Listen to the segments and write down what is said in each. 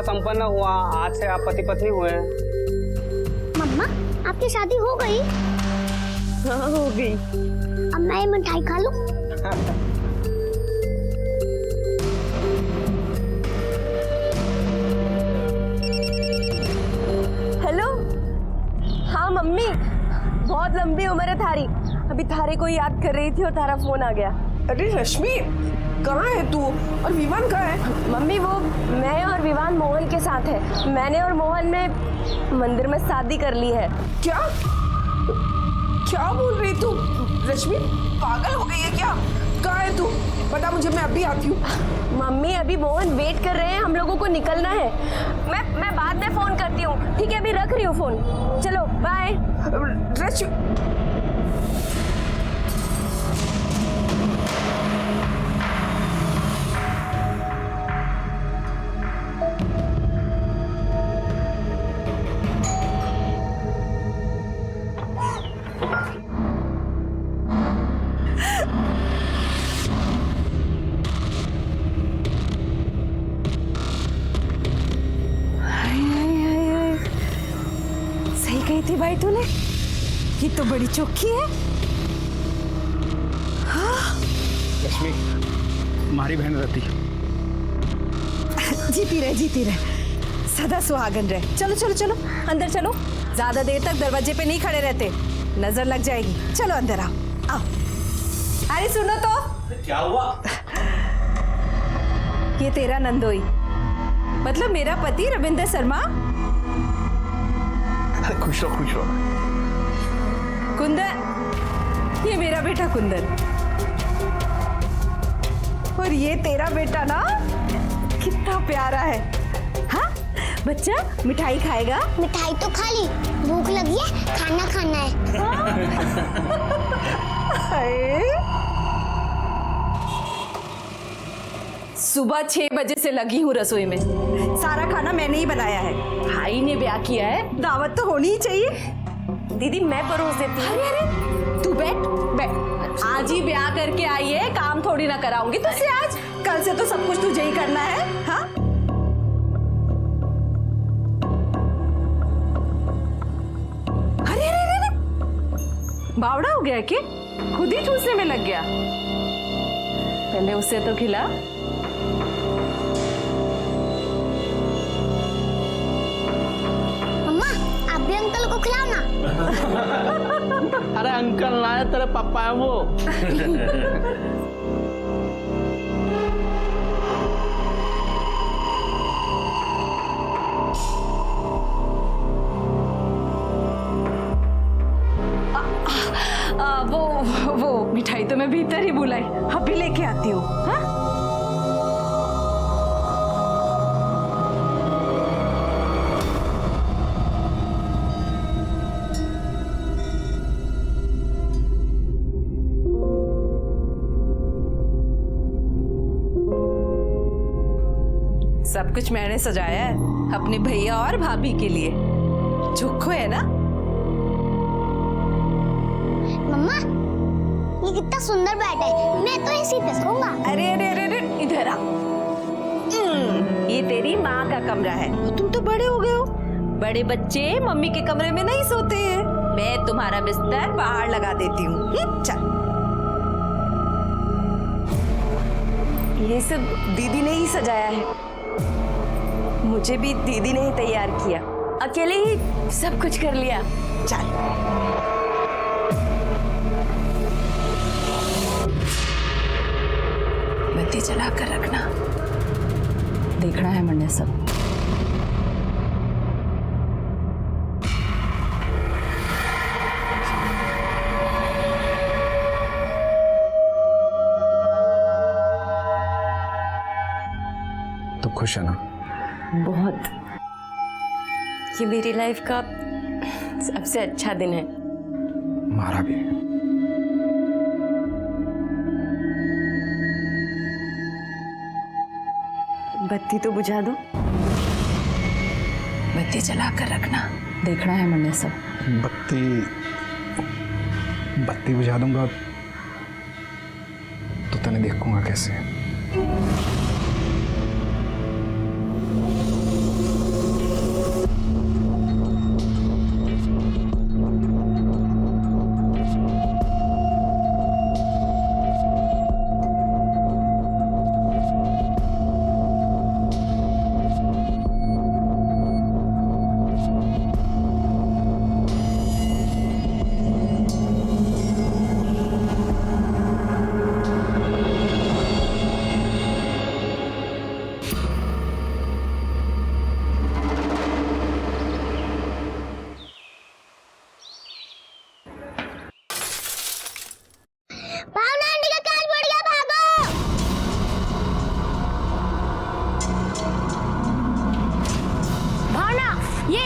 संपन्न हुआ, आज से आप पति पत्नी हुए। मम्मा, आपकी शादी हो गई? हाँ, हो गई। अब मैं ये मिठाई खा लूं? हेलो। हाँ मम्मी, बहुत लंबी उम्र है थारी। अभी थारे को याद कर रही थी और तारा फोन आ गया। अरे रश्मि, कहाँ है तू? और विवान कहाँ है? मम्मी वो मैं और विवान मोहन के साथ है। मैंने और मोहन ने मंदिर में शादी कर ली है। क्या क्या बोल रही तू? रश्मि पागल हो गई है क्या? कहाँ है तू? बता मुझे, मैं अभी आती हूँ। मम्मी अभी मोहन वेट कर रहे हैं, हम लोगों को निकलना है। मैं बाद में फोन करती हूँ, ठीक है? अभी रख रही हूँ फोन। चलो बाय। रश्मि कही थी भाई तूने? ये तो बड़ी चौकी है। हाँ? लक्ष्मी, हमारी बहन रति। जीती रहे, सदा सुहागन रहे। चलो चलो चलो अंदर चलो, ज्यादा देर तक दरवाजे पे नहीं खड़े रहते, नजर लग जाएगी। चलो अंदर आओ। अरे सुनो तो, क्या हुआ? ये तेरा नंदोई, मतलब मेरा पति रविंद्र शर्मा। खुश रहो। कुंदन, ये मेरा बेटा कुंदन। और ये तेरा बेटा ना, कितना प्यारा है। हाँ बच्चा, मिठाई खाएगा? मिठाई तो खा ली, भूख लगी है, खाना खाना है। सुबह 6 बजे से लगी हूँ रसोई में। सारा खाना मैंने ही बनाया है। भाई ने ब्याह किया है, दावत तो होनी ही चाहिए। दीदी मैं परोस देती हूँ। अरे तू बैठ। आज ही ब्याह करके आई है, काम थोड़ी ना कराऊंगी तुझसे आज। कल से तो सब कुछ तुझे ही करना है। हाँ अरे बावड़ा हो गया कि खुद ही ठूसने में लग गया? पहले उसे तो खिला। अंकल को खिलाओ ना। अरे अंकल ना है, तेरे पापा है वो। वो मिठाई तो मैं भीतर ही बुलाई, अभी लेके आती हूँ। हाँ सब कुछ मैंने सजाया है अपने भैया और भाभी के लिए। चोखो है ना? मम्मा, ये कितना सुंदर बेड है, मैं तो इसी पे सोऊंगा। अरे इधर आ। ये तेरी माँ का कमरा है। तुम तो बड़े हो गए हो, बड़े बच्चे मम्मी के कमरे में नहीं सोते हैं। मैं तुम्हारा बिस्तर बाहर लगा देती हूँ। चल। ये सब दीदी ने ही सजाया है, मुझे भी दीदी ने ही तैयार किया, अकेले ही सब कुछ कर लिया। चल बत्ती जला कर रखना, देखना है मैंने सब। तो खुश है ना? बहुत। ये मेरी लाइफ का सबसे अच्छा दिन है। हमारा भी। बत्ती तो बुझा दो। बत्ती जला कर रखना, देखना है मैंने सब। बत्ती बुझा दूंगा तो तने देखूंगा कैसे। भावना आंटी का कांच फूट गया, भागो। भावना, ये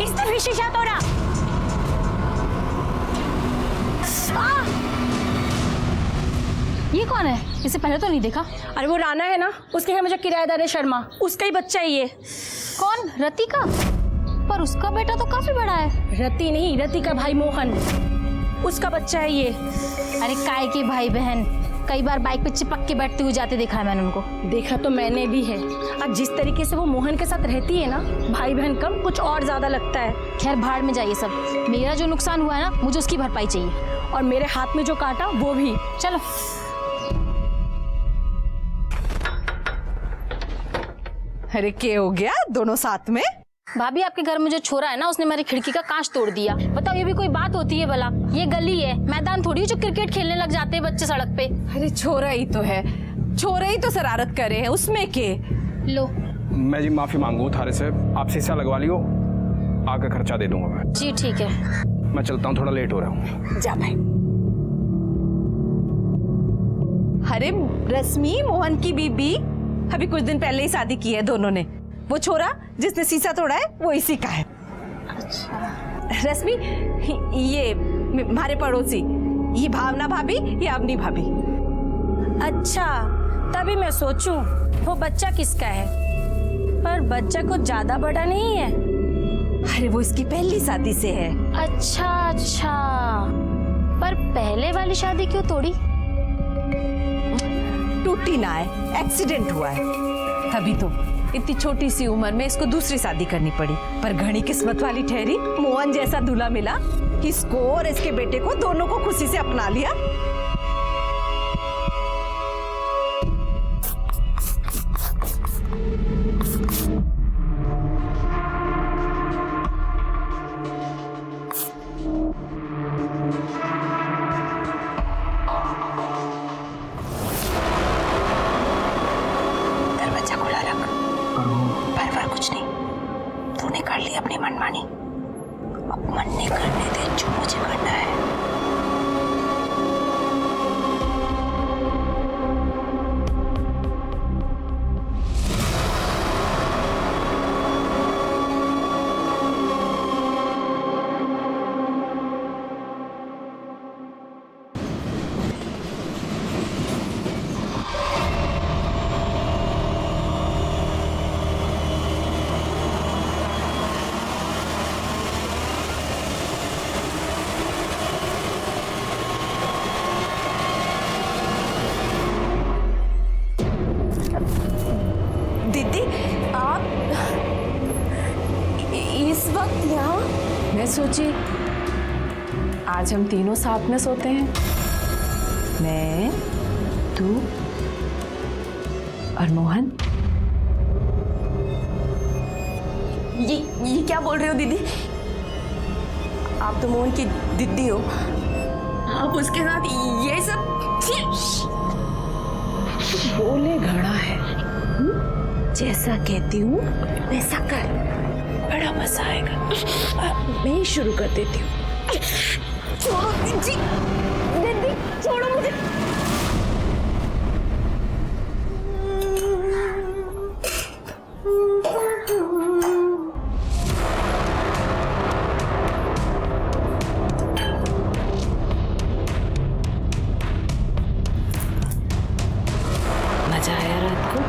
इसने फिर शीशा तोड़ा। ये कौन है? इसे पहले तो नहीं देखा। अरे वो राना है ना, उसके घर में जो किराएदार है शर्मा, उसका ही बच्चा है ये। कौन? रति का? पर उसका बेटा तो काफी बड़ा है। रति नहीं, रति का भाई मोहन, उसका बच्चा है ये। अरे काय के भाई बहन, कई बार बाइक पे चिपक के बैठते हुए जाते देखा है मैंने उनको। देखा तो मैंने भी है। अब जिस तरीके से वो मोहन के साथ रहती है ना, भाई बहन कम कुछ और ज्यादा लगता है। खैर भाड़ में जाइए सब। मेरा जो नुकसान हुआ है ना, मुझे उसकी भरपाई चाहिए। और मेरे हाथ में जो काटा वो भी। चलो। अरे क्या हो गया दोनों साथ में? भाभी, आपके घर में जो छोरा है ना, उसने मेरी खिड़की का कांच तोड़ दिया। बताओ, ये भी कोई बात होती है भला? ये गली है, मैदान थोड़ी जो क्रिकेट खेलने लग जाते हैं बच्चे सड़क पे। अरे छोरा ही तो है, छोरा ही तो शरारत करे है, उसमें के। लो। मैं जी माफी मांगू थारे से, आप शीशा लगवा लियो, आगे खर्चा दे दूंगा मैं। जी ठीक है। मैं चलता हूँ, थोड़ा लेट हो रहा हूँ। जा भाई। अरे रश्मि, मोहन की बीबी अभी कुछ दिन पहले ही शादी की है दोनों ने। वो छोरा जिसने शीशा तोड़ा है वो इसी का है। अच्छा। रश्मि, ये हमारे पड़ोसी, ये भावना भाभी, ये अवनी भाभी। अच्छा, तभी मैं सोचूं वो बच्चा किसका है, पर बच्चा कुछ ज्यादा बड़ा नहीं है। अरे वो इसकी पहली शादी से है। अच्छा अच्छा, पर पहले वाली शादी क्यों तोड़ी? टूटी ना है, एक्सीडेंट हुआ है, तभी तो इतनी छोटी सी उम्र में इसको दूसरी शादी करनी पड़ी। पर घनी किस्मत वाली ठहरी, मोहन जैसा दूल्हा मिला। इसको और इसके बेटे को दोनों को खुशी से अपना लिया। दरवाजा खुला रख। पर कुछ नहीं, तूने कर ली अपनी मनमानी, अब मन नहीं करने दे जो मुझे करना है। दीदी, आप इस वक्त यहाँ? मैं सोची आज हम तीनों साथ में सोते हैं, मैं, तू और मोहन। ये क्या बोल रहे हो दीदी? आप तो मोहन की दीदी हो, आप उसके साथ ये सब? बोले घड़ा है, जैसा कहती हूँ वैसा कर, बड़ा मजा आएगा। मैं ही शुरू कर देती हूँ। छोड़ो जी, दीदी छोड़ो मुझे। मजा आया रात को?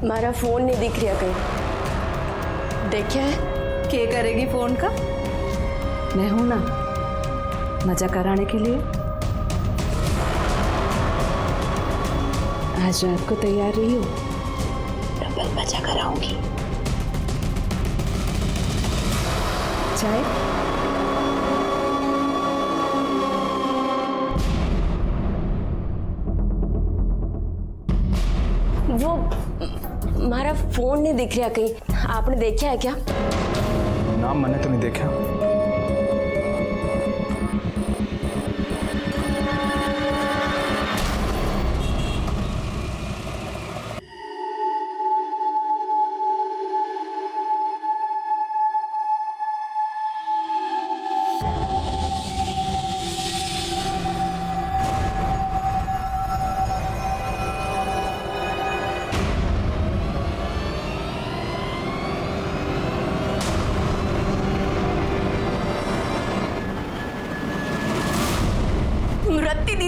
हमारा फोन नहीं दिख रहा कहीं, देखा है? क्या करेगी फोन का? मैं हूं ना मजा कराने के लिए। आज रात को तैयार रही हो, डबल मजा कराऊंगी। चाय? वो हमारा फोन नहीं दिख रहा कहीं, आपने देखा है क्या? ना, मैंने तो नहीं देखा।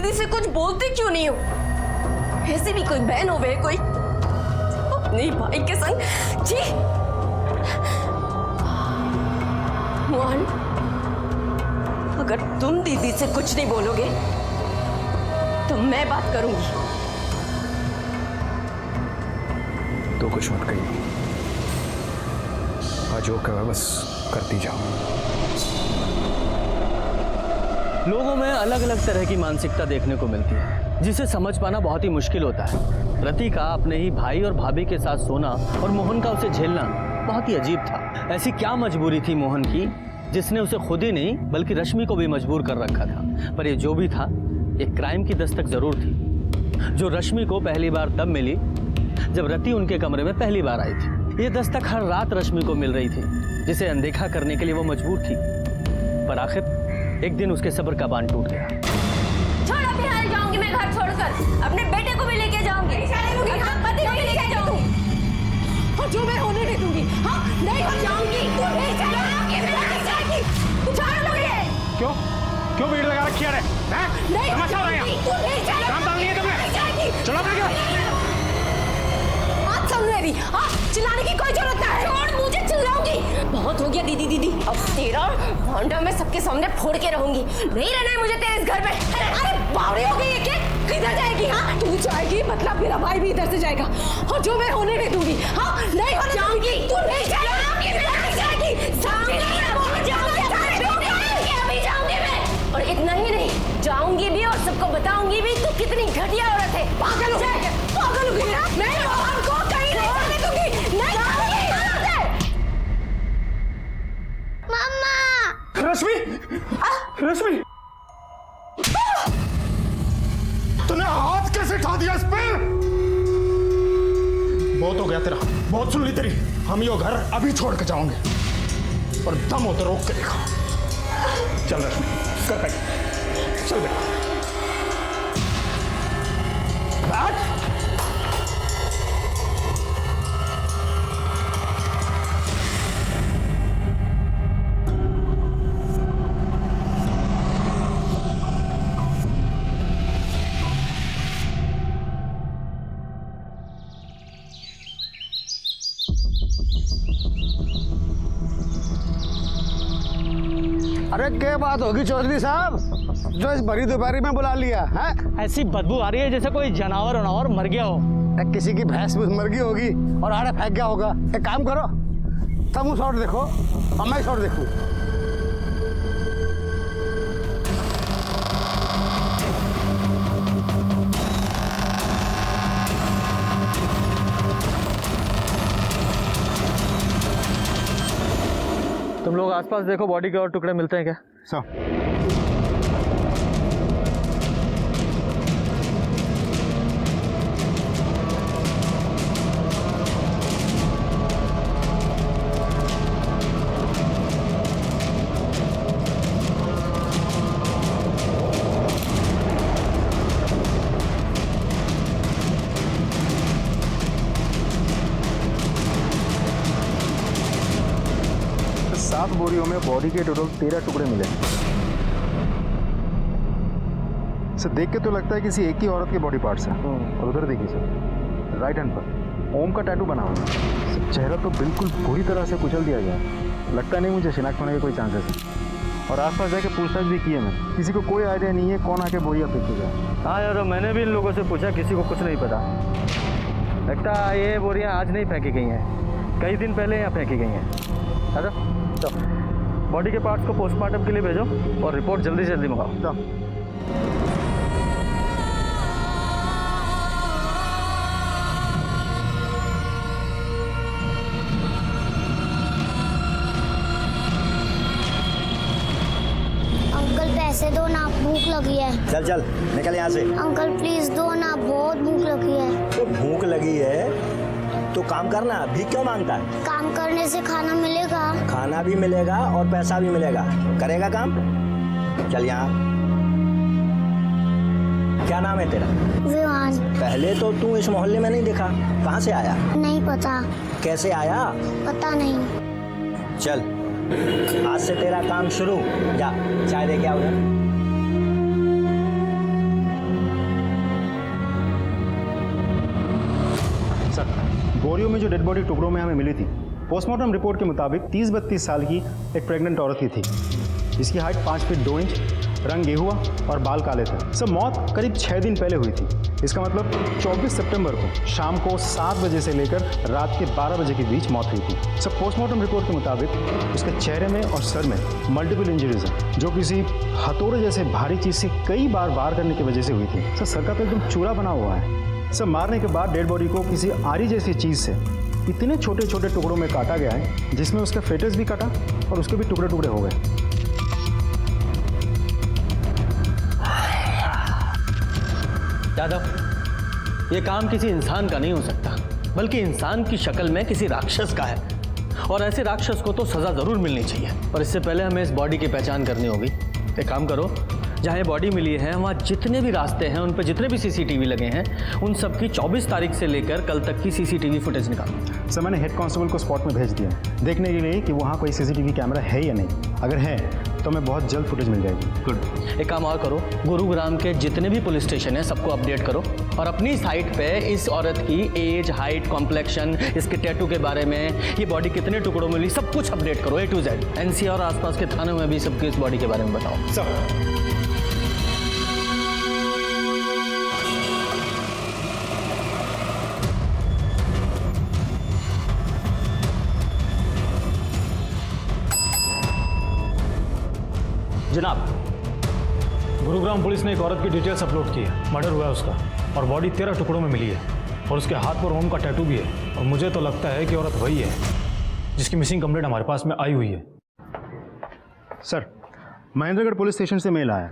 दीदी से कुछ बोलते क्यों नहीं हो? ऐसे भी कोई बहन हो कोई अपने भाई के संग। जी मोहन, अगर तुम दीदी से कुछ नहीं बोलोगे तो मैं बात करूंगी। तो कुछ मत कहिए, आज जो कहा बस करती जाओ। लोगों में अलग अलग तरह की मानसिकता देखने को मिलती है, जिसे समझ पाना बहुत ही मुश्किल होता है। रति का अपने ही भाई और भाभी के साथ सोना और मोहन का उसे झेलना बहुत ही अजीब था। ऐसी क्या मजबूरी थी मोहन की जिसने उसे खुद ही नहीं बल्कि रश्मि को भी मजबूर कर रखा था। पर ये जो भी था, एक क्राइम की दस्तक जरूर थी, जो रश्मि को पहली बार तब मिली जब रति उनके कमरे में पहली बार आई थी। ये दस्तक हर रात रश्मि को मिल रही थी, जिसे अनदेखा करने के लिए वो मजबूर थी। पर आखिर एक दिन उसके सब्र का बांध टूट गया। छोड़, अभी हाल जाऊंगी मैं घर छोड़कर, अपने बेटे को भी लेके जाऊंगी, पति को भी लेके जाऊंगी, और जो मैं होने नहीं दूंगी। हाँ, नहीं हो जाऊंगी, तू नहीं जाएगी, मैं नहीं जाएगी, तू छोड़ मुझे। क्यों क्यों भीड़ लगा रखी है? नहीं तमाशा हो रहा है? तू नहीं जाएगी, काम डालनी है तुम्हें? चलो अपने घर। बात सुन मेरी, हाँ, चिल्लाने की कोई जरूरत नहीं है। छोड़, मुझे चिल्लाऊंगी। बहुत हो गया दीदी दीदी, अब तेरा भांडा मैं सबके सामने फोड़ के रहूंगी। नहीं रहना है मुझे तेरे इस घर में। अरे बावड़ी हो गई है क्या? किधर जाएगी? हाँ, तू जाएगी मतलब मेरा भाई भी इधर से जाएगा, और जो मैं होने नहीं दूंगी। हाँ, नहीं होने जाऊंगी, तू नहीं जाएगी, अभी जाऊंगी मैं, और इतना ही नहीं, जाऊंगी भी और सबको बताऊंगी भी तू कितनी घटिया औरत है। पागल हो गई, पागल हो गई है। मैं मोहन को कहीं नहीं जाने दूंगी, नहीं जाऊंगी। मम्मा, रश्मि, रश्मि, तूने हाथ कैसे उठा दिया इस पे? बहुत हो गया तेरा, बहुत सुन ली तेरी। हम ये घर अभी छोड़ के जाओगे, और दम हो तो रोक के देखो। चल रश्मि, कर पैक, चल बेटा, बैठ। अरे क्या बात होगी चौधरी साहब, जो इस भरी दोपहरी में बुला लिया है? ऐसी बदबू आ रही है जैसे कोई जानवर वनावर मर गया हो। किसी की भैंस मर गई होगी और आड़ा फेंक गया होगा। एक काम करो, तुम शॉट देखो और मैं शॉट देखूं। तुम लोग आसपास देखो, बॉडी के और टुकड़े मिलते हैं क्या? सात बोरियों में बॉडी के टोटल 13 टुकड़े मिले। सर देख के तो लगता है किसी एक ही औरत के बॉडी पार्ट्स हैं। और उधर देखिए सर, राइट हैंड पर ओम का टैटू बना हुआ है। चेहरा तो बिल्कुल पूरी तरह से कुचल दिया गया, लगता नहीं मुझे शिनाख्त होने के कोई चांसेस है। और आसपास जाके पूछताछ भी की है मैं, किसी को कोई आइडिया नहीं है कौन आके बोरिया फेंकेगा। हाँ यार, मैंने भी इन लोगों से पूछा, किसी को कुछ नहीं पता। लगता है ये बोरियां आज नहीं फेंकी गई हैं, कई दिन पहले यहाँ फेंकी गई हैं। अच्छा, तो बॉडी के पार्ट्स को पोस्टमार्टम के लिए भेजो और रिपोर्ट जल्दी से जल्दी मंगाओ। अंकल पैसे दो ना, भूख लगी है। चल चल निकल यहाँ से। अंकल प्लीज दो ना, बहुत भूख लगी है। तो भूख लगी है तो काम करना, भीख क्यों मांगता है? काम करने से खाना मिलेगा। खाना भी मिलेगा और पैसा भी मिलेगा, करेगा काम। चल यहाँ। क्या नाम है तेरा? विवान। पहले तो तू इस मोहल्ले में नहीं देखा, कहाँ से आया? नहीं पता। कैसे आया? पता नहीं। चल आज से तेरा काम शुरू। जा चाय दे के आओ। गोरियों में जो डेड बॉडी टुकड़ों में हमें मिली थी, पोस्टमार्टम रिपोर्ट के मुताबिक 30-32 साल की एक प्रेग्नेंट औरत की थी, जिसकी हाइट 5 फीट 2 इंच, रंग गेहुआ और बाल काले थे। सब मौत करीब 6 दिन पहले हुई थी। इसका मतलब 24 सितंबर को शाम को 7 बजे से लेकर रात के 12 बजे के बीच मौत हुई थी। सब पोस्टमार्टम रिपोर्ट के मुताबिक उसके चेहरे में और सर में मल्टीपल इंजरीज हैं, जो किसी हथौड़े जैसे भारी चीज़ से कई बार वार करने की वजह से हुई थी। सर का तो एकदम चूरा बना हुआ है। सब मारने के बाद डेड बॉडी को किसी आरी जैसी चीज़ से इतने छोटे छोटे टुकड़ों में काटा गया है, जिसमें उसका फेटस भी कटा और उसके भी टुकड़े टुकड़े हो गए। यादव, ये काम किसी इंसान का नहीं हो सकता, बल्कि इंसान की शक्ल में किसी राक्षस का है, और ऐसे राक्षस को तो सजा जरूर मिलनी चाहिए। पर इससे पहले हमें इस बॉडी की पहचान करनी होगी। एक काम करो, जहाँ ये बॉडी मिली है वहाँ जितने भी रास्ते हैं, उन पर जितने भी सीसीटीवी लगे हैं, उन सब की 24 तारीख से लेकर कल तक की सीसीटीवी फुटेज निकालो। सर, मैंने हेड कांस्टेबल को स्पॉट में भेज दिया है देखने के लिए कि वहाँ कोई सीसीटीवी कैमरा है या नहीं। अगर है तो हमें बहुत जल्द फुटेज मिल जाएगी। गुड। एक काम और करो, गुरुग्राम के जितने भी पुलिस स्टेशन हैं सबको अपडेट करो, और अपनी साइट पे इस औरत की एज, हाइट, कॉम्प्लेक्शन, इसके टैटू के बारे में, ये बॉडी कितने टुकड़ों में मिली, सब कुछ अपडेट करो A to Z। NCR और आसपास के थानों में भी सबके इस बॉडी के बारे में बताओ। सर, जनाब, गुरुग्राम पुलिस ने एक औरत की डिटेल्स अपलोड की है। मर्डर हुआ है उसका, और बॉडी 13 टुकड़ों में मिली है, और उसके हाथ पर ओम का टैटू भी है। और मुझे तो लगता है कि औरत वही है जिसकी मिसिंग कंप्लेंट हमारे पास में आई हुई है। सर, महेंद्रगढ़ पुलिस स्टेशन से मेल आया।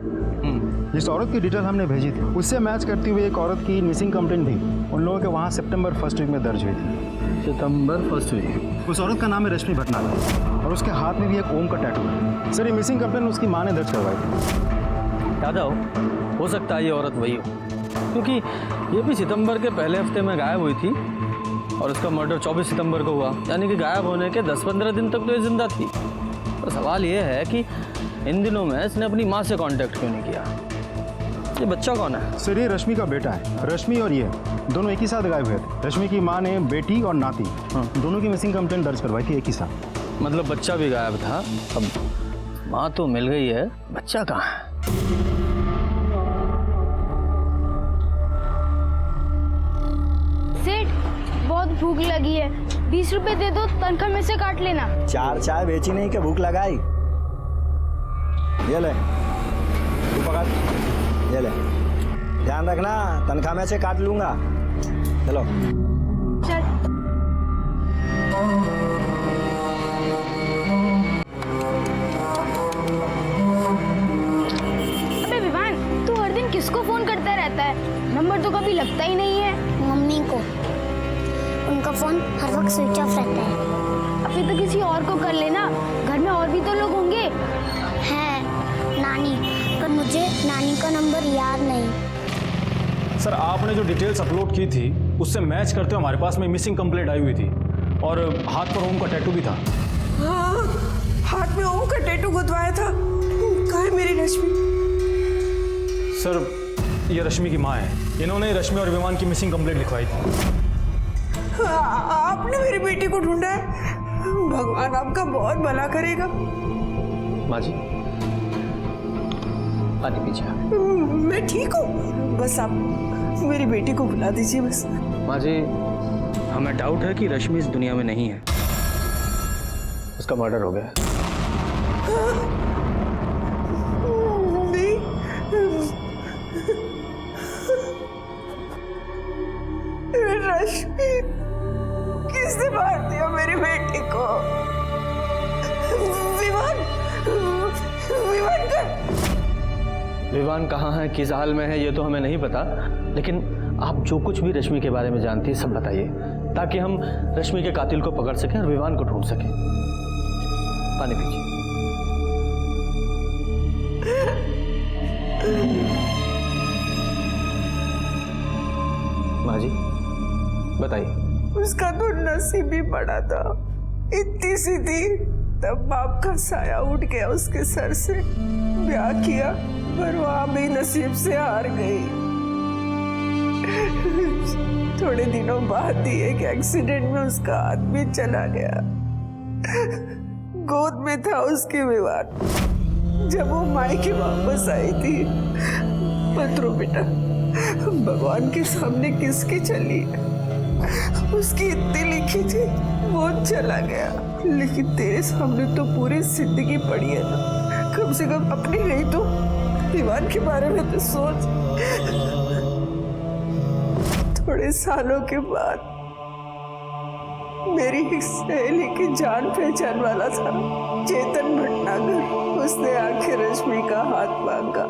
जिस औरत की डिटेल हमने भेजी थी, उससे मैच करती हुई एक औरत की मिसिंग कंप्लेंट भी उन लोगों के वहाँ सितंबर 1st वीक में दर्ज हुई थी। सितंबर 1st वीक? उस औरत का नाम है रश्मि भटनागर, और उसके हाथ में भी एक ओम का टैटू है। सर, ये मिसिंग कंप्लेंट उसकी माँ ने दर्ज करवाई थी। यादव, हो सकता है ये औरत वही हो, क्योंकि ये भी सितंबर के पहले हफ्ते में गायब हुई थी, और इसका मर्डर 24 सितंबर को हुआ, यानी कि गायब होने के 10-15 दिन तक तो ये जिंदा थी। तो सवाल ये है कि इन दिनों में इसने अपनी माँ से कांटेक्ट क्यों नहीं किया? ये बच्चा कौन है? सर, ये रश्मि का बेटा है। रश्मि और ये दोनों एक ही साथ गायब हुए थे। रश्मि की माँ ने बेटी और नाती दोनों की मिसिंग कंप्लेंट दर्ज करवाई थी एक ही साथ। मतलब बच्चा भी गायब था। अब माँ तो मिल गई है, बच्चा कहाँ है? सेठ, बहुत भूख लगी है, 20 रुपए दे दो, तनख्वाह में से काट लेना। 4 चाय बेची नहीं कि भूख लगाई। ये ले, तू पकड़, ये ले, ध्यान रखना, तनख्वाह में से काट लूंगा। चलो चल। अबे विवान, तू हर दिन किसको फोन करता रहता है? नंबर तो कभी लगता ही नहीं है। मम्मी को, उनका फोन हर वक्त स्विच ऑफ रहता है। अभी तो किसी और को कर लेना, घर में और भी तो लोग होंगे। हैं नानी, पर मुझे नानी का नंबर याद नहीं। सर, आपने जो डिटेल्स अपलोड की थी उससे मैच करते हुए हमारे पास में मिसिंग कंप्लेंट आई हुई थी, और हाथ पर ओम का टैटू भी था। हाँ, हाथ में ओम का टैटू गुदवाया था। कहाँ है मेरी रश्मि? सर, ये रश्मि की माँ है। इन्होंने रश्मि और विमान की मिसिंग कंप्लेंट लिखवाई थी। आपने मेरी बेटी को ढूंढा है, भगवान आपका बहुत भला करेगा। माँ जी, पानी पीजिए। मैं ठीक हूँ, बस आप मेरी बेटी को बुला दीजिए बस। माँ जी, हमें डाउट है कि रश्मि इस दुनिया में नहीं है, उसका मर्डर हो गया है। नहीं, रश्मि, किसने मार दिया मेरी बेटी को? विमान, विमान का विवान कहाँ है, किस हाल में है, ये तो हमें नहीं पता, लेकिन आप जो कुछ भी रश्मि के बारे में जानती है सब बताइए, ताकि हम रश्मि के कातिल को पकड़ सकें और विवान को ढूंढ सकें। पानी पीजिए। माँ जी, बताइए। उसका तो नसीब ही बड़ा था, इतनी सी थी तब बाप का साया उठ गया उसके सर से। ब्याह किया पर वहां भी नसीब से हार गई। थोड़े दिनों बाद ही एक एक्सीडेंट में उसका आदमी चला गया। गोद में था उसके विवान। जब वो मायके वापस आई थी, मत रो बेटा, भगवान के सामने किसकी चली है? उसकी इतनी लिखी थी, वो चला गया, लेकिन तेरे सामने तो पूरी जिंदगी पड़ी है ना। कम से कम अपनी नहीं तो दीवान के बारे में तो सोच। थोड़े सालों के बाद मेरी एक सहेली की जान पहचान वाला था, चेतन भटनागर। उसने आखिर रश्मि का हाथ मांगा।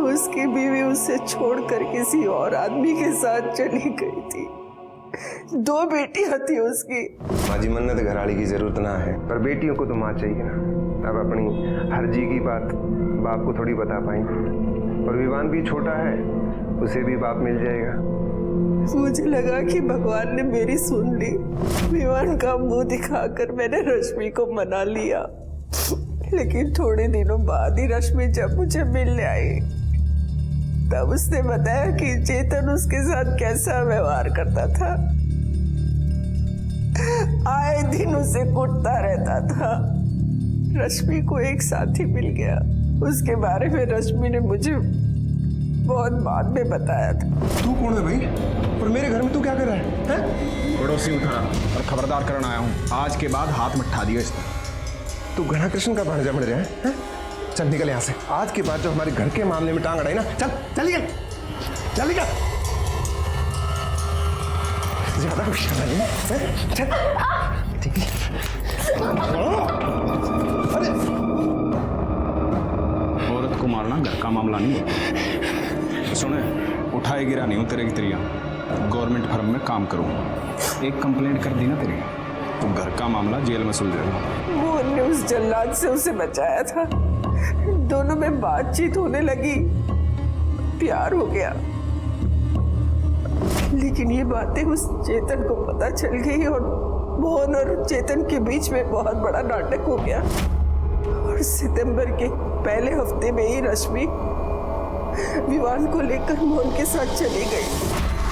उसकी बीवी उसे छोड़कर किसी और आदमी के साथ चली गई थी। 2 बेटियां थी उसकी। माँ जी, मन्नत घराड़ी की जरूरत ना है, पर बेटियों को तो माँ चाहिए ना। अब अपनी हर्जी की बात बाप को थोड़ी बता पाएंगे, और विवान भी छोटा है, उसे भी बाप मिल जाएगा। मुझे लगा कि भगवान ने मेरी सुन ली। विवान का मुंह दिखाकर मैंने रश्मि को मना लिया, लेकिन थोड़े दिनों बाद ही रश्मि जब मुझे मिलने आई, तब उसने बताया कि चेतन उसके साथ कैसा व्यवहार करता था। आए दिन उसे कुटता रहता था। रश्मि को एक साथी मिल गया। उसके बारे में रश्मि ने मुझे बहुत बाद में बताया था। तू कौन है भाई, और मेरे घर में तू क्या कर रहा है? पड़ोसी उठा और खबरदार करना आया हूँ। आज के बाद हाथ में ठा दिया इसने। तू घना कृष्ण का भांजा बढ़ रहा है? चल निकल यहाँ से। आज के बाद जो हमारे घर के मामले में टांग अड़ाई ना, चल चल निकल, चल निकल। ज्यादा कुछ नहीं है। चल ठीक है। अरे औरत को मारना घर का मामला नहीं है। सुने, उठाए गिरा नहीं हूँ तेरे की तेरिया। गवर्नमेंट फर्म में काम करूँगा। एक कंप्लेंट कर दी ना तेरी, तो घर का मामला जेल में सुलझेगा। मोहन ने उस जल्लाद से उसे बचाया था। दोनों में बातचीत होने लगी, प्यार हो गया, लेकिन ये बातें उस चेतन को पता चल गई और मोहन और चेतन के बीच में बहुत बड़ा नाटक हो गया। और सितंबर के पहले हफ्ते में ही रश्मि विवान को लेकर मोहन के साथ चली गई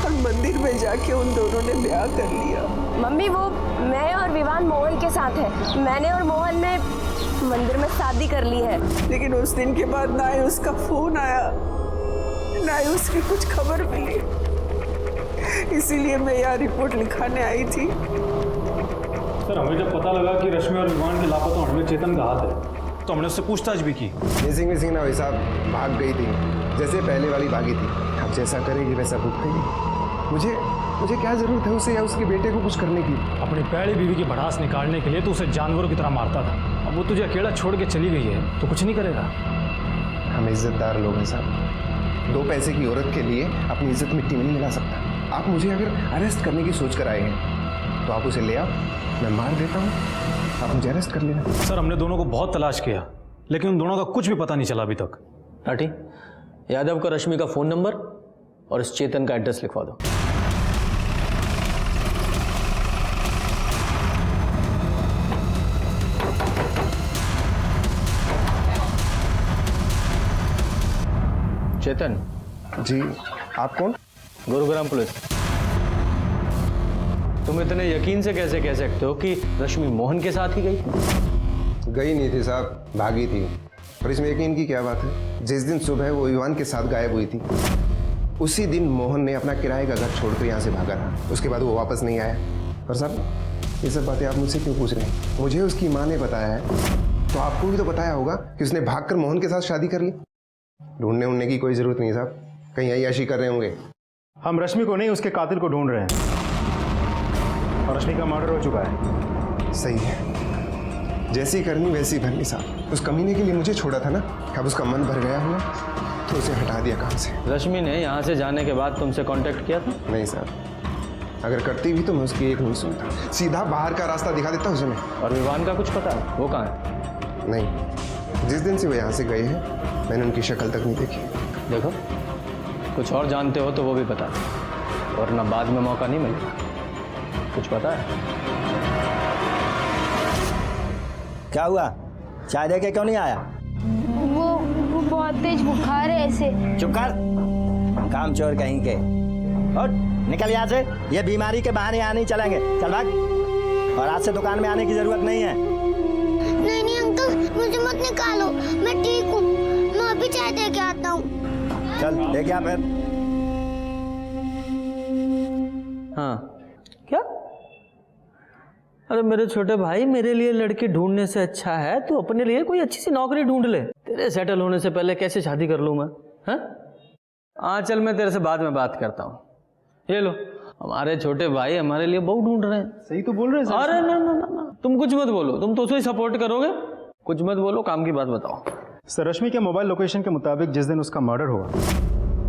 और मंदिर में जाके उन दोनों ने ब्याह कर लिया। मम्मी, वो मैं और विवान मोहन के साथ है। मैंने और मोहन ने मंदिर में शादी कर ली है। लेकिन उस दिन के बाद ना ही उसका फोन आया, ना ही उसकी कुछ खबर मिली। इसीलिए मैं यहाँ रिपोर्ट लिखाने आई थी। सर, हमें जब पता लगा कि रश्मि और विवान के लापता होने में चेतन का हाथ है, तो हमने उससे पूछताछ भी की। मिसिंग ना भाई साहब, भाग गई थी जैसे पहले वाली भागी थी। अब जैसा करेगी वैसा भुगतेगी। मुझे क्या जरूरत है उसे या उसके बेटे को कुछ करने की? अपनी पहली बीवी की भड़ास निकालने के लिए तो उसे जानवरों की तरह मारता था। अब वो तुझे अकेला छोड़ के चली गई है तो कुछ नहीं करेगा। हम इज्जतदार लोग हैं साहब। 2 पैसे की औरत के लिए अपनी इज्जत मिट्टी में नहीं मिला सकता। आप मुझे अगर अरेस्ट करने की सोच कर आए हैं तो आप उसे ले आओ, मैं मार देता हूँ, आप मुझे अरेस्ट कर लेना। सर, हमने दोनों को बहुत तलाश किया, लेकिन उन दोनों का कुछ भी पता नहीं चला अभी तक। टाटी, यादव को रश्मि का फोन नंबर और इस चेतन का एड्रेस लिखवा दो। चेतन जी, आप कौन? गुरुग्राम पुलिस। तुम इतने यकीन से कैसे कह सकते हो कि रश्मि मोहन के साथ ही गई थी? गई नहीं थी साहब, भागी थी। और इसमें यकीन की क्या बात है? जिस दिन सुबह वो विवान के साथ गायब हुई थी, उसी दिन मोहन ने अपना किराए का घर छोड़कर यहाँ से भागा था। उसके बाद वो वापस नहीं आया। और साहब, ये सब बातें आप मुझसे क्यों पूछ रहे हैं? मुझे उसकी माँ ने बताया है, तो आपको भी तो बताया होगा कि उसने भागकर मोहन के साथ शादी कर ली। ढूंढने उड़ने की कोई जरूरत नहीं साहब, कहीं अय्याशी कर रहे होंगे। हम रश्मि को नहीं, उसके कातिल को ढूंढ रहे हैं, और रश्मि का मर्डर हो चुका है। सही है, जैसी करनी वैसी भरनी साहब। उस कमीने के लिए मुझे छोड़ा था ना, अब उसका मन भर गया हुआ तो उसे हटा दिया काम से। रश्मि ने यहाँ से जाने के बाद तुमसे कांटेक्ट किया था? नहीं साहब, अगर करती भी तो मैं उसकी एक नहीं सुनता, सीधा बाहर का रास्ता दिखा देता उसे मैं। और विवान का कुछ पता है, वो कहाँ है? नहीं, जिस दिन से वो यहाँ से गए हैं मैंने उनकी शक्ल तक नहीं देखी। देखो, कुछ और जानते हो तो वो भी बता दो, वरना बाद में मौका नहीं मिलेगा। कुछ पता है? क्या हुआ? चाय दे के क्यों नहीं आया? वो बहुत तेज बुखार है ऐसे। चुप कर। काम चोर कहीं के। और निकल यहाँ से, ये बीमारी के बहाने यहाँ नहीं चलेंगे। चल भाग। और आज से दुकान में आने की जरूरत नहीं है। नहीं नहीं अंकल, मुझे मत निकालो, मैं ठीक हूँ। मैं अभी चाय दे के आता हूँ। चल देख यहाँ फिर। हाँ क्या? अरे मेरे छोटे भाई, मेरे लिए लड़की ढूंढने से अच्छा है तू अपने लिए कोई अच्छी सी नौकरी ढूंढ ले। तेरे सेटल होने से पहले कैसे शादी कर लूँ मैं? हाँ चल, मैं तेरे से बाद में बात करता हूँ। ये लो, हमारे छोटे भाई हमारे लिए बहू ढूंढ रहे हैं। सही तो बोल रहे हैं। अरे ना ना ना, तुम कुछ मत बोलो, तुम तो उसे ही सपोर्ट करोगे। कुछ मत बोलो, काम की बात बताओ। सर, रश्मि के मोबाइल लोकेशन के मुताबिक जिस दिन उसका मर्डर हुआ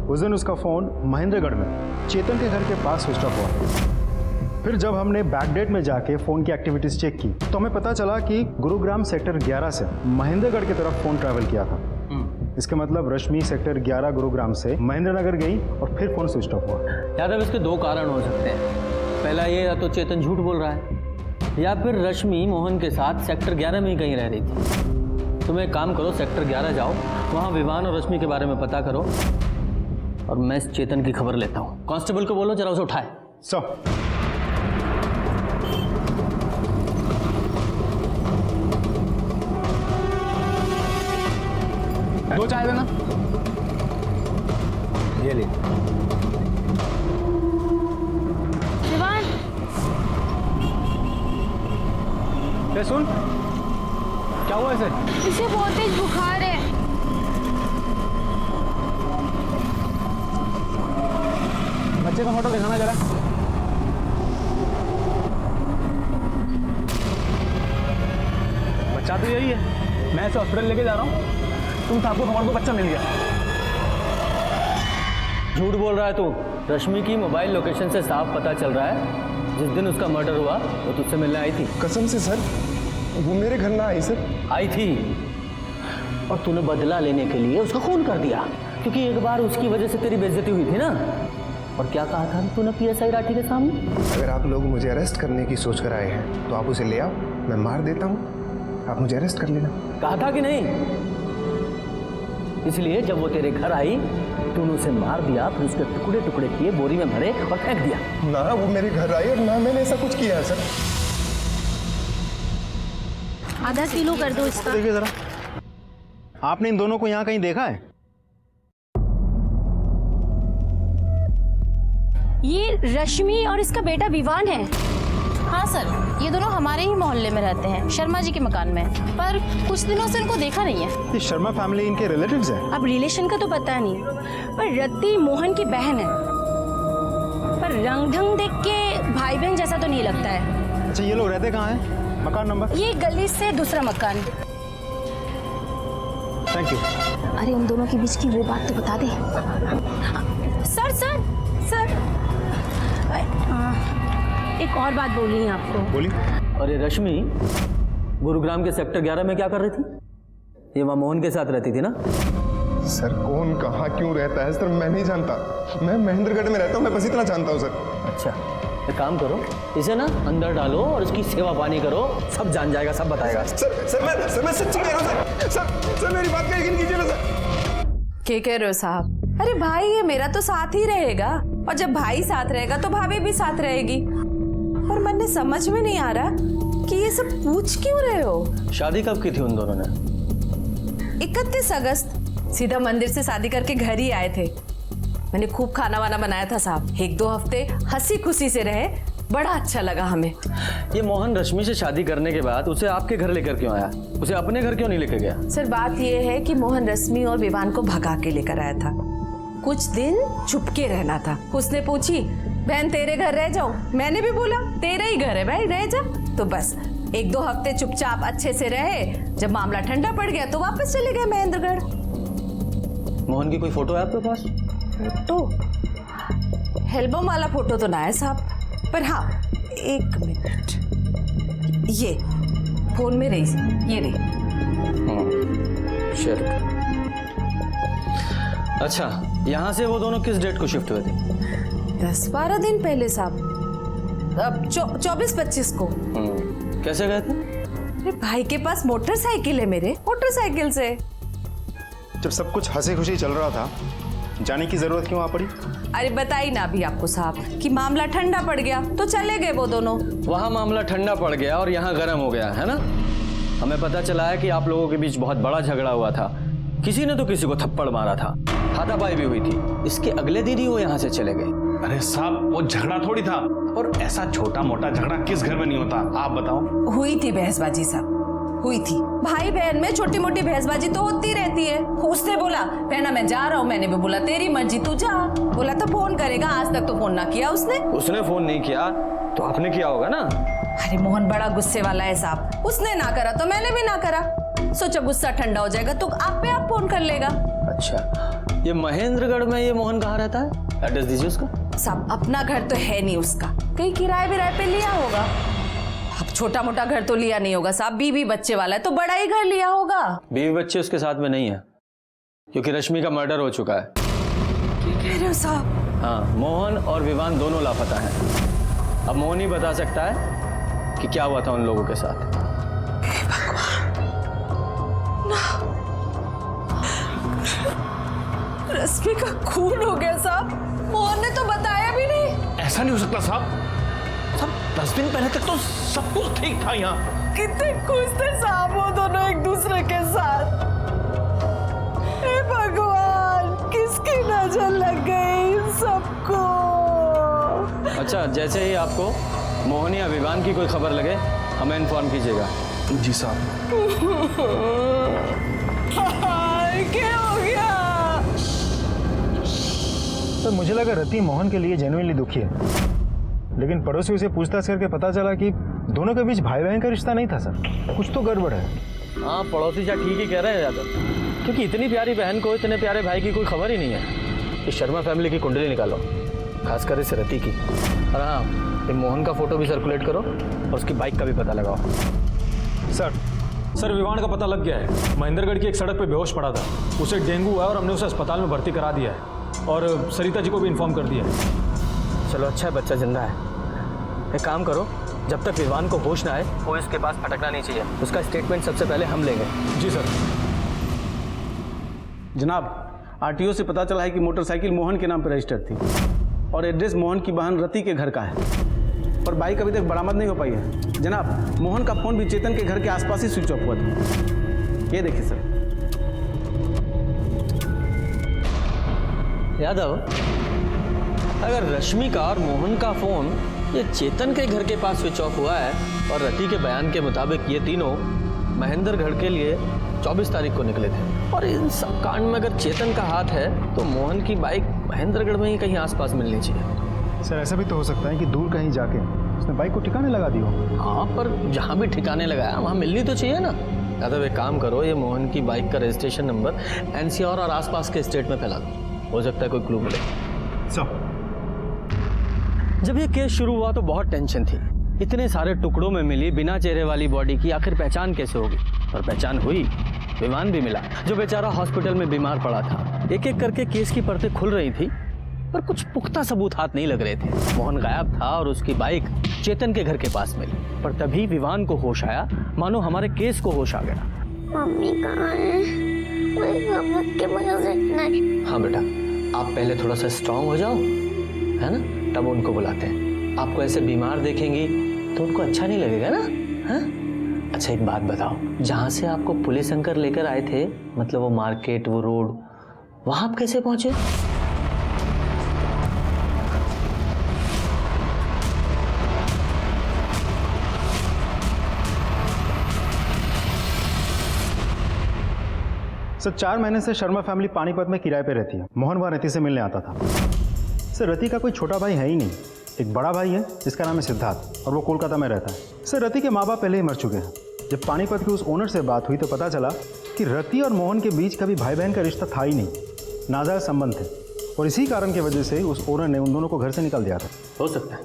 उस दिन उसका फ़ोन महेंद्रगढ़ में चेतन के घर के पास स्विच ऑफ हुआ। फिर जब हमने बैकडेट में जाके फ़ोन की एक्टिविटीज़ चेक की तो हमें पता चला कि गुरुग्राम सेक्टर 11 से महेंद्रगढ़ की तरफ फ़ोन ट्रैवल किया था। इसका मतलब रश्मि सेक्टर 11 गुरुग्राम से महेंद्रनगर गई और फिर फ़ोन स्विच ऑफ हुआ। यादव, इसके दो कारण हो सकते हैं। पहला ये, या तो चेतन झूठ बोल रहा है या फिर रश्मि मोहन के साथ सेक्टर 11 में ही कहीं रह रही थी। तुम एक काम करो, सेक्टर 11 जाओ, वहाँ विवान और रश्मि के बारे में पता करो और मैं इस चेतन की खबर लेता हूँ। कांस्टेबल को बोलो जरा उसे उठाए। सर, दो चाय देना। ये ले। विवान, क्या सुन, क्या हुआ इसे? इसे बहुत तेज बुखार है। बच्चे का फोटो दिखाना जरा। बच्चा तो यही है, मैं इसे हॉस्पिटल लेके जा रहा हूँ। तुम साहब को हमारे को बच्चा मिल गया। झूठ बोल रहा है तू। रश्मि की मोबाइल लोकेशन से साफ पता चल रहा है जिस दिन उसका मर्डर हुआ वो तुझसे मिलने आई थी। कसम से सर, वो मेरे घर ना आई सर। आई थी और तूने बदला लेने के लिए उसका खून कर दिया, क्योंकि एक बार उसकी वजह से तेरी बेइज्जती हुई थी ना। और क्या कहा था तूने पीएसआई राठी के सामने? अगर आप लोग मुझे अरेस्ट करने की सोच कर आए हैं तो आप उसे ले आओ, मैं मार देता हूँ, आप मुझे अरेस्ट कर लेना। कहा था कि नहीं? इसलिए जब वो तेरे घर आई तूने उसे मार दिया, फिर उसके टुकड़े टुकड़े किए, बोरी में भरे और फेंक दिया। ना वो मेरे घर आई और ना मैंने ऐसा कुछ किया है सर। आधा किलो कर दो इसका। देखिए जरा, आपने इन दोनों को यहाँ कहीं देखा है? ये रश्मि और इसका बेटा विवान है। हाँ सर, ये दोनों हमारे ही मोहल्ले में रहते हैं, शर्मा जी के मकान में। पर कुछ दिनों से इनको देखा नहीं है। ये शर्मा फैमिली इनके रिलेटिव्स हैं? अब रिलेशन का तो पता नहीं, पर रत्ती मोहन की बहन है। पर रंग ढंग देख के भाई बहन जैसा तो नहीं लगता है। अच्छा, ये लोग रहते कहाँ हैं? मकान नंबर? ये गली से दूसरा मकान। Thank you. अरे उन दोनों के बीच की वो बात तो बता दे। सर सर सर, एक और बात बोलनी है आपको। बोलिए। अरे रश्मि गुरुग्राम के सेक्टर 11 में क्या कर रही थी? ये वहाँ मोहन के साथ रहती थी ना? सर कौन कहाँ क्यों रहता है सर मैं नहीं जानता। मैं महेंद्रगढ़ में रहता हूँ, मैं बस इतना जानता हूँ सर। अच्छा, एक काम करो, इसे ना अंदर डालो और इसकी सेवा पानी करो, सब जान जाएगा, सब बताएगा। सर मैं सच्ची कह रहा हूँ सर मेरी बात का यकीन कीजिए ना सर। क्या कह रहे हो साहब? अरे भाई ये मेरा तो साथ ही रहेगा, और जब भाई साथ रहेगा तो भाभी भी साथ रहेगी। पर मन समझ में नहीं आ रहा कि ये सब पूछ क्यों रहे हो? शादी कब की थी उन दोनों ने? 31 अगस्त। सीधा मंदिर से शादी करके घर ही आए थे। मैंने खूब खाना वाना बनाया था साहब। 1-2 हफ्ते हंसी खुशी से रहे, बड़ा अच्छा लगा हमें। ये मोहन रश्मि से शादी करने के बाद उसे आपके घर लेकर क्यों आया? उसे अपने घर क्यों नहीं लेकर गया? सर बात ये है कि मोहन रश्मि और विवान को भगा के लेकर आया था। कुछ दिन चुपके रहना था। उसने पूछी, बहन तेरे घर रह जाऊं? मैंने भी बोला तेरा ही घर है भाई, रह जा। तो बस 1-2 हफ्ते चुपचाप अच्छे से रहे। जब मामला ठंडा पड़ गया तो वापस चले गए महेंद्रगढ़। मोहन की कोई फोटो है आपके पास? फोटो? एल्बम वाला फोटो तो ना है साहब, पर हाँ 1 मिनट, ये फोन में रही, ये रही। शेयर। अच्छा, यहाँ से वो दोनों किस डेट को शिफ्ट हुए थे? 10-12 दिन पहले साहब, अब 24-25 को। कैसे गए थे? अरे भाई के पास मोटरसाइकिल है, मेरे मोटरसाइकिल से। जब सब कुछ हंसी खुशी चल रहा था, जाने की जरूरत क्यों आ पड़ी? अरे बताई ना अभी आपको साहब कि मामला ठंडा पड़ गया तो चले गए वो दोनों। वहाँ मामला ठंडा पड़ गया और यहाँ गर्म हो गया है ना। हमें पता चला है कि आप लोगों के बीच बहुत बड़ा झगड़ा हुआ था, किसी ने तो किसी को थप्पड़ मारा था, हाथापाई भी हुई थी। इसके अगले दिन ही वो यहाँ से चले गए। अरे साहब वो झगड़ा थोड़ी था, और ऐसा छोटा मोटा झगड़ा किस घर में नहीं होता, आप बताओ। हुई थी बहसबाजी साहब, हुई थी। भाई बहन में छोटी मोटी बहसबाजी तो होती रहती है। उसने बोला बहना मैं जा रहा हूँ, मैंने भी बोला तेरी मर्जी तू जा। बोला था फोन करेगा, आज तक तो फोन ना किया उसने। उसने फोन नहीं किया तो आपने किया होगा ना। अरे मोहन बड़ा गुस्से वाला है साहब, उसने ना करा तो मैंने भी ना करा। सोचा गुस्सा ठंडा हो जाएगा तो आप पे आप फोन कर लेगा। अच्छा, ये महेंद्रगढ़ में ये मोहन कहाँ रहता है? एड्रेस दीजिए उसका। साहब अपना घर तो है नहीं उसका, कहीं किराए विराए पे लिया होगा। अब छोटा मोटा घर तो लिया नहीं होगा साहब, बीवी बच्चे वाला है तो बड़ा ही घर लिया होगा। बीवी बच्चे उसके साथ में नहीं है, क्योंकि रश्मि का मर्डर हो चुका है। क्या कह रहे हो साहब? हाँ, मोहन और विवान दोनों लापता हैं। अब मोहन ही बता सकता है कि क्या हुआ था उन लोगों के साथ। रश्मि का खून हो गया साहब, मोहन ने तो बताया भी नहीं। ऐसा नहीं हो सकता साहब, 10 दिन पहले तक तो सब कुछ ठीक था यहाँ। कितने खुश थे साहब वो दोनों एक दूसरे के साथ। हे भगवान, किसकी नजर लग गई इन सबको। अच्छा, जैसे ही आपको मोहन या विवान की कोई खबर लगे हमें इन्फॉर्म कीजिएगा। जी साहब। क्या हो गया? तो मुझे लगा रति मोहन के लिए जेन्युइनली दुखी है, लेकिन पड़ोसियों से पूछताछ करके पता चला कि दोनों के बीच भाई बहन का रिश्ता नहीं था सर, कुछ तो गड़बड़ है। हाँ, पड़ोसी क्या ठीक ही कह रहे हैं यादव, क्योंकि इतनी प्यारी बहन को इतने प्यारे भाई की कोई खबर ही नहीं है। इस शर्मा फैमिली की कुंडली निकालो, खासकर इस रति की। और हाँ, ये मोहन का फोटो भी सर्कुलेट करो और उसकी बाइक का भी पता लगाओ। सर विवान का पता लग गया है। महेंद्रगढ़ की एक सड़क पे बेहोश पड़ा था, उसे डेंगू हुआ और हमने उसे अस्पताल में भर्ती करा दिया है और सरिता जी को भी इन्फॉर्म कर दिया है। चलो अच्छा है, बच्चा जिंदा है। एक काम करो, जब तक विवान को होश ना आए पुलिस के पास भटकना नहीं चाहिए। उसका स्टेटमेंट सबसे पहले हम लेंगे। जी सर। जनाब, आरटीओ से पता चला है कि मोटरसाइकिल मोहन के नाम पर रजिस्टर्ड थी और एड्रेस मोहन की बहन रति के घर का है, पर बाइक अभी तक बरामद नहीं हो पाई है। जनाब, मोहन का फोन भी चेतन के घर के आसपास ही स्विच ऑफ हुआ था। ये देखिए सर। यादव, अगर रश्मि का और मोहन का फोन ये चेतन के घर के पास स्विच ऑफ हुआ है और रति के बयान के मुताबिक ये तीनों महेंद्रगढ़ के लिए 24 तारीख को निकले थे, और इन सब कांड में अगर चेतन का हाथ है तो मोहन की बाइक महेंद्रगढ़ में ही कहीं आसपास मिलनी चाहिए। सर ऐसा भी तो हो सकता है कि दूर कहीं जाके उसने बाइक को ठिकाने लगा दी हो। हाँ, पर जहाँ भी ठिकाने लगाया वहाँ मिलनी तो चाहिए ना। यादव, एक काम करो, ये मोहन की बाइक का रजिस्ट्रेशन नंबर एनसीआर और आसपास के स्टेट में फैला दो, हो सकता है कोई क्लू मिले। जब ये केस शुरू हुआ तो बहुत टेंशन थी। इतने सारे टुकड़ों में मिली बिना चेहरे वाली बॉडी की आखिर पहचान कैसे होगी? और पहचान हुई, विमान भी मिला, जो बेचारा हॉस्पिटल में बीमार पड़ा था। एक एक करके केस की परतें खुल रही थी, पर कुछ पुख्ता सबूत हाथ नहीं लग रहे थे। मोहन गायब था और उसकी बाइक चेतन के घर के पास मिली, पर तभी विवान को होश आया, मानो हमारे केस को होश आ गया। मम्मी कहाँ है? हाँ बेटा, आप पहले थोड़ा सा स्ट्रांग हो जाओ, है ना, तब उनको बुलाते हैं। आपको ऐसे बीमार देखेंगी तो उनको अच्छा नहीं लगेगा ना। हाँ? अच्छा एक बात बताओ, जहाँ से आपको पुलिस अंकल लेकर आए थे, मतलब वो मार्केट, वो रोड, वहाँ आप कैसे पहुँचे? सर 4 महीने से शर्मा फैमिली पानीपत में किराए पे रहती है। मोहन वहाँ रति से मिलने आता था। सर रति का कोई छोटा भाई है ही नहीं, एक बड़ा भाई है जिसका नाम है सिद्धार्थ, और वो कोलकाता में रहता है। सर रति के माँ बाप पहले ही मर चुके हैं। जब पानीपत के उस ओनर से बात हुई तो पता चला कि रति और मोहन के बीच कभी भाई बहन का रिश्ता था ही नहीं, नाजायज संबंध थे, और इसी कारण की वजह से उस ओनर ने उन दोनों को घर से निकाल दिया था। हो सकता है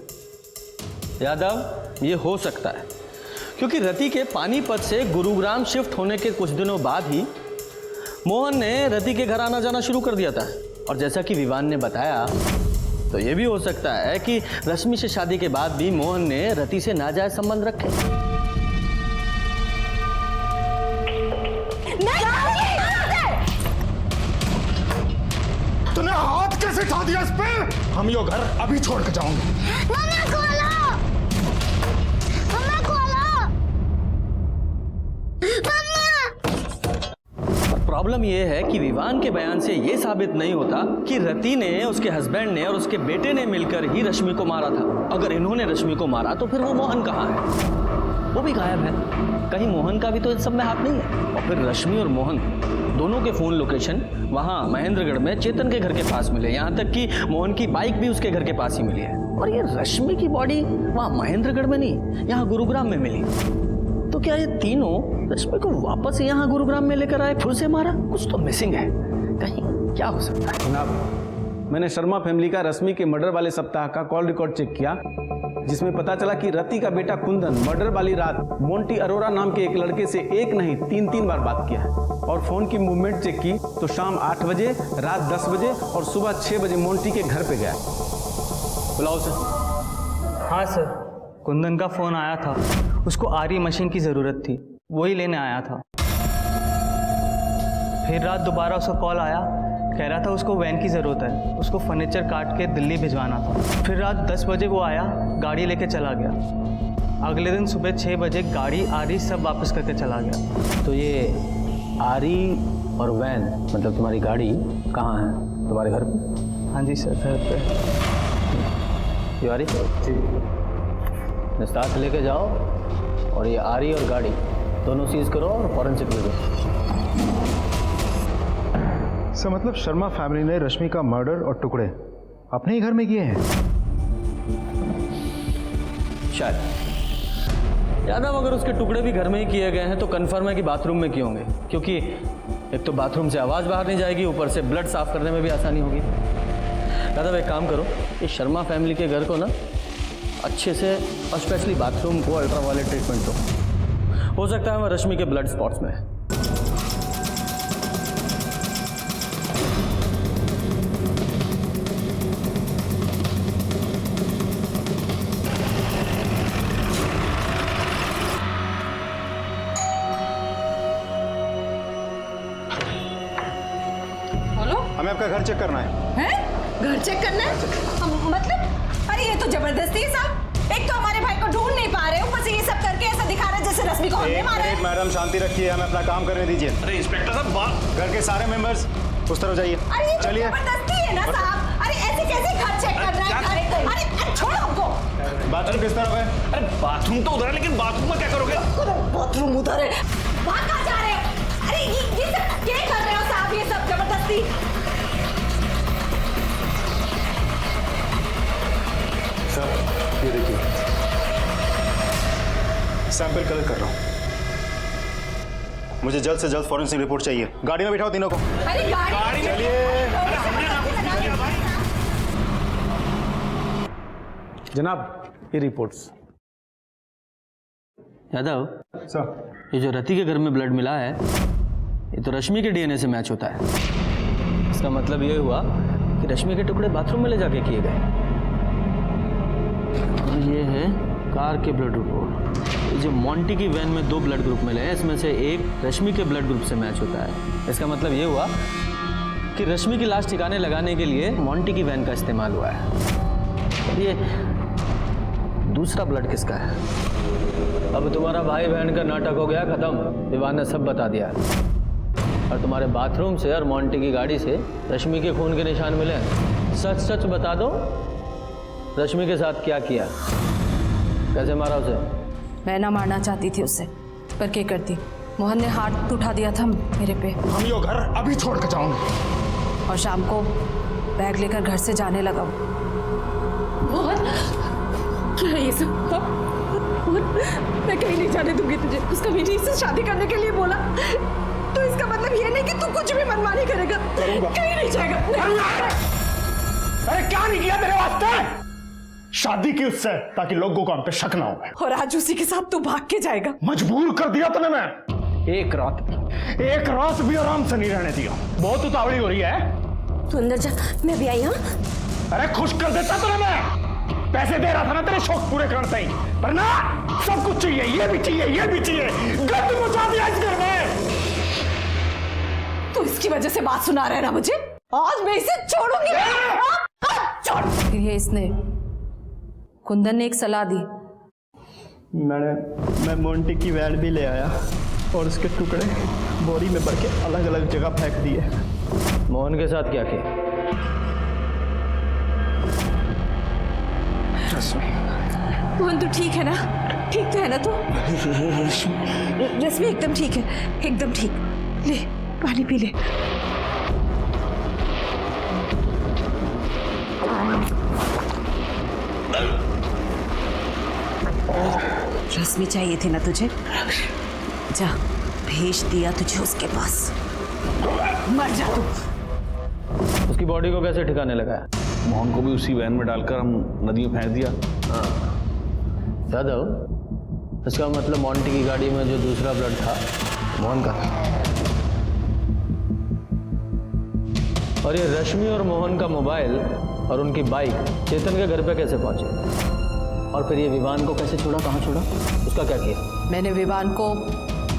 यादव, ये हो सकता है, क्योंकि रति के पानीपत से गुरुग्राम शिफ्ट होने के कुछ दिनों बाद ही मोहन ने रति के घर आना जाना शुरू कर दिया था। और जैसा कि विवान ने बताया, तो ये भी हो सकता है कि रश्मि से शादी के बाद भी मोहन ने रति से नाजायज संबंध रखे। तूने लगा दिया इस पे। हम यो घर अभी छोड़ के जाऊंगे। मम्मा खोलो, मम्मा खोलो, मम्मा। प्रॉब्लम यह है कि विवान के बयान से यह साबित नहीं होता कि रति ने, उसके हस्बैंड ने और उसके बेटे ने मिलकर ही रश्मि को मारा था। अगर इन्होंने रश्मि को मारा तो फिर वो मोहन कहाँ है? वो भी गायब है। कहीं मोहन का भी तो इस सब में हाथ नहीं है। और फिर रश्मि और मोहन दोनों के फोन लोकेशन वहाँ महेंद्रगढ़ में चेतन के घर के पास मिले। यहाँ तक कि मोहन की बाइक भी उसके घर के पास ही मिली है। और ये रश्मि की बॉडी वहाँ महेंद्रगढ़ में नहीं, यहाँ गुरुग्राम में मिली। तो क्या ये तीनों रश्मि को वापस यहाँ गुरुग्राम में लेकर आए, फिर से मारा? कुछ तो मिसिंग है। कहीं क्या हो सकता है? जनाब, मैंने शर्मा फैमिली का रश्मि के मर्डर वाले सप्ताह का कॉल रिकॉर्ड चेक किया, जिसमें पता चला कि रति का बेटा कुंदन मर्डर वाली रात मोंटी अरोरा नाम के एक लड़के से एक नहीं 3 बार बात किया है। और फोन की मूवमेंट चेक की तो शाम 8 बजे, रात 10 बजे और सुबह 6 बजे मोंटी के घर पे गया। बुलाओ सर। हाँ सर, कुंदन का फोन आया था। उसको आरी मशीन की ज़रूरत थी, वही लेने आया था। फिर रात दोबारा उसका कॉल आया, कह रहा था उसको वैन की ज़रूरत है, उसको फर्नीचर काट के दिल्ली भिजवाना था। फिर रात 10 बजे वो आया, गाड़ी लेके चला गया। अगले दिन सुबह 6 बजे गाड़ी आरी सब वापस करके चला गया। तो ये आरी और वैन मतलब तुम्हारी गाड़ी कहाँ है? तुम्हारे घर पे? हाँ जी सर, घर पे। तिवारी साथ लेके जाओ और ये आरी और गाड़ी दोनों सीज करो और फॉरेंसिक भेजो। सर मतलब शर्मा फैमिली ने रश्मि का मर्डर और टुकड़े अपने ही घर में किए हैं? शायद। यादव, अगर उसके टुकड़े भी घर में ही किए गए हैं तो कंफर्म है कि बाथरूम में किए होंगे, क्योंकि एक तो बाथरूम से आवाज़ बाहर नहीं जाएगी, ऊपर से ब्लड साफ करने में भी आसानी होगी। यादव, एक काम करो, इस शर्मा फैमिली के घर को ना अच्छे से और स्पेशली बाथरूम को अल्ट्रावायलेट ट्रीटमेंट दो। हो सकता है वह रश्मि के ब्लड स्पॉट्स में है। हमें आपका घर चेक करना है। हैं? घर चेक करना है? मतलब? अरे ये तो जबरदस्ती है साहब। एक तो हमारे भाई को ढूंढ नहीं पा रहे, ऊपर से ये सब करके ऐसा दिखा रहे जैसे रश्मि को हमने मारा है। मैडम शांति रखिए, हमें अपना काम करने दीजिए। अरे इंस्पेक्टर साहब, घर के सारे मेंबर्स उस तरफ जाइए। अरे ये चलिए। जबरदस्ती है ना साहब। अरे ऐसे कैसे घर चेक कर रहा है? अरे छोड़ो हमको। बाथरूम किस तरफ है? अरे बाथरूम तो उधर है, लेकिन बाथरूम में क्या करोगे? बाथरूम उधर है। वहाँ कहाँ जा रहे हो? अरे ये सब क्या कर रहे हो साहब? ये सब जबरदस्ती। सर ये देखिए, सैंपल कलेक्ट कर रहा हूँ। मुझे जल्द से जल्द फॉरेंसिक रिपोर्ट चाहिए। गाड़ी में बिठाओ तीनों को। अरे गाड़ी में चलिए। जनाब, ये रिपोर्ट्स। यादव सर, ये जो रति के घर में ब्लड मिला है ये तो रश्मि के डीएनए से मैच होता है। इसका मतलब ये हुआ कि रश्मि के टुकड़े बाथरूम में ले जाके किए गए। और ये है कार के ब्लड रिपोर्ट। ये जो मोंटी की वैन में 2 ब्लड ग्रुप मिले हैं, इसमें से एक रश्मि के ब्लड ग्रुप से मैच होता है। इसका मतलब ये हुआ कि रश्मि की लाश ठिकाने लगाने के लिए मोंटी की वैन का इस्तेमाल हुआ है। और ये दूसरा ब्लड किसका है? अब तुम्हारा भाई बहन का नाटक हो गया खत्म। विवान ने सब बता दिया। और तुम्हारे बाथरूम से और मोंटी की गाड़ी से रश्मि के खून के निशान मिले। सच सच बता दो, रश्मि के साथ क्या किया, कैसे मारा उसे? मैं ना मारना चाहती थी उससे, पर क्या करती, मोहन ने हाथ उठा दिया था मेरे पे। हम यो घर अभी छोड़ के जाऊंगे। और शाम को बैग लेकर घर से जाने लगा। मोहन, क्या है ये सब? मोहन, मैं कहीं नहीं जाने दूंगी तुझे। उसका विजय से शादी करने के लिए बोला, तो इसका मतलब ये नहीं कि तू कुछ भी मनमानी करेगा। कहीं नहीं जाएगा। अरे क्या नहीं किया तेरे वास्ते? शादी की उससे ताकि लोगों को हम पे शक ना हो। और आज उसी के साथ तू भाग के जाएगा। मजबूर कर दिया तूने। मैं एक रात भी आराम से नहीं रहने दिया। बहुत उतावली हो रही है। तू अंदर जा, मैं भी आई। हाँ, अरे खुश कर देता तूने। मैं पैसे दे रहा था ना तेरे शौक पूरे करने ही, पर ना सब कुछ चाहिए, ये भी चाहिए, ये भी चाहिए। गंद मचा दिया इस घर में। तू इसकी वजह से बात सुना रहा है ना मुझे। आज मैं इसे छोड़ूंगी। फिर ये इसने कुंदन ने एक सलाह दी। मैं मोंटी की वैन भी ले आया और उसके टुकड़े बोरी में भर के अलग अलग जगह फेंक दिए। मोहन के साथ क्या किया? मोहन तू ठीक है ना? ठीक तो है ना तू? रश्मि एकदम ठीक है, एकदम ठीक। ले पानी पी ले। रश्मि चाहिए थी ना तुझे? जा, भेज दिया तुझे उसके पास। मर जा तू। उसकी बॉडी को कैसे ठिकाने लगाया? मोहन को भी उसी वैन में डालकर हम नदी में फेंक दिया। यादव, इसका मतलब मोंटी की गाड़ी में जो दूसरा ब्लड था मोहन का था। और ये रश्मि और मोहन का मोबाइल और उनकी बाइक चेतन के घर पे कैसे पहुंचे? और फिर ये विवान को कैसे छोड़ा, कहाँ छोड़ा, उसका क्या किया? मैंने विवान को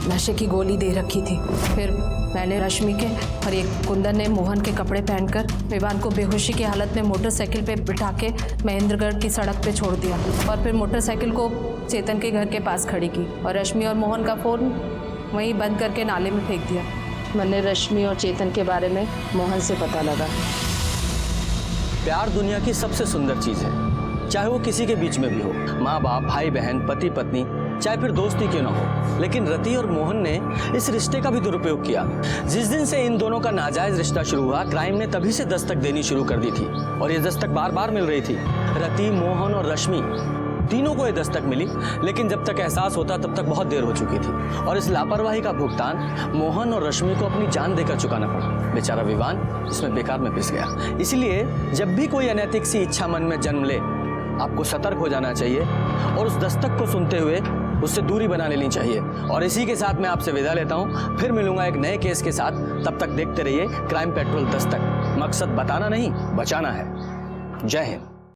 नशे की गोली दे रखी थी। फिर मैंने रश्मि के और एक कुंदन ने मोहन के कपड़े पहनकर विवान को बेहोशी की हालत में मोटरसाइकिल पे बिठा के महेंद्रगढ़ की सड़क पे छोड़ दिया और फिर मोटरसाइकिल को चेतन के घर के पास खड़ी की और रश्मि और मोहन का फ़ोन वहीं बंद करके नाले में फेंक दिया। मैंने रश्मि और चेतन के बारे में मोहन से पता लगा। प्यार दुनिया की सबसे सुंदर चीज़ है, चाहे वो किसी के बीच में भी हो, माँ बाप, भाई बहन, पति पत्नी, चाहे फिर दोस्ती क्यों ना हो। लेकिन रति और मोहन ने इस रिश्ते का भी दुरुपयोग किया। जिस दिन से इन दोनों का नाजायज रिश्ता शुरू हुआ, क्राइम ने तभी से दस्तक देनी शुरू कर दी थी और ये दस्तक बार बार मिल रही थी। रति, मोहन और रश्मि तीनों को ये दस्तक मिली, लेकिन जब तक एहसास होता तब तक बहुत देर हो चुकी थी और इस लापरवाही का भुगतान मोहन और रश्मि को अपनी जान देकर चुकाना पड़ा। बेचारा विवान इसमें बेकार में पिस गया। इसलिए जब भी कोई अनैतिक सी इच्छा मन में जन्म ले, आपको सतर्क हो जाना चाहिए और उस दस्तक को सुनते हुए उससे दूरी बना लेनी चाहिए। और इसी के साथ मैं आपसे विदा लेता हूं, फिर मिलूंगा एक नए केस के साथ। तब तक देखते रहिए क्राइम पेट्रोल दस्तक। मकसद बताना नहीं, बचाना है। जय हिंद।